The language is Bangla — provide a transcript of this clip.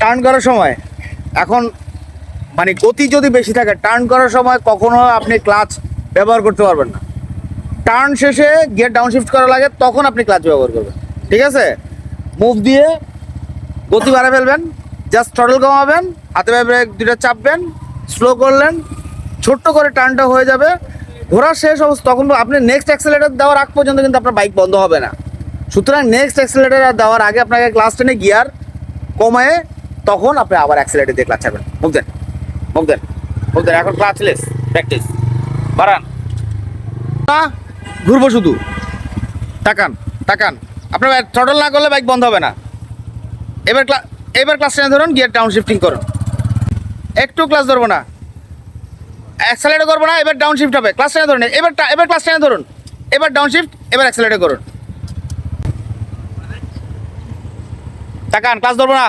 টার্ন করার সময় এখন মানে গতি যদি বেশি থাকে টার্ন করার সময় কখনো আপনি ক্লাচ ব্যবহার করতে পারবেন না। টার্ন শেষে গিয়ার ডাউন শিফট করা লাগে তখন আপনি ক্লাচ ব্যবহার করবেন, ঠিক আছে? মুভ দিয়ে গতি বাড়ায় ফেলবেন, জাস্ট থ্রটল কমাবেন, হাতে ব্রেক দুটো চাপবেন, স্লো করলেন, ছোট্ট করে টার্নটা হয়ে যাবে, ঘোরার শেষ অবস্থা তখন আপনি নেক্সট অ্যাক্সেলেরেটর দেওয়ার আগ পর্যন্ত কিন্তু আপনার বাইক বন্ধ হবে না। সুতরাং নেক্সট অ্যাক্সেলেরেটর দেওয়ার আগে আপনাকে ক্লাচ টেনে গিয়ার কমায়ে তখন আপনি আবার অ্যাক্সেলেরেটর দিয়ে ক্লাচ ছাড়বেন। মুভ দেন, মুভ দেন, মুভ দেন। এখন ক্লাচলেস প্র্যাকটিস বাড়ান না, ঘুরবো শুধু, তাকান তাকান। আপনার থ্রটল না করলে বাইক বন্ধ হবে না। এবার ক্লাস টেনে ধরুন, গিয়ার ডাউন শিফটিং করুন, একটু ক্লাস ধরবো না, অ্যাক্সেলারেট করবো না, এবার ডাউন শিফট হবে। ক্লাস টেনে ধরুন, এবার ক্লাস টেনে ধরুন, এবার ডাউন শিফট, এবার অ্যাক্সেলারেট করুন। তাকান, ক্লাস ধরবো না।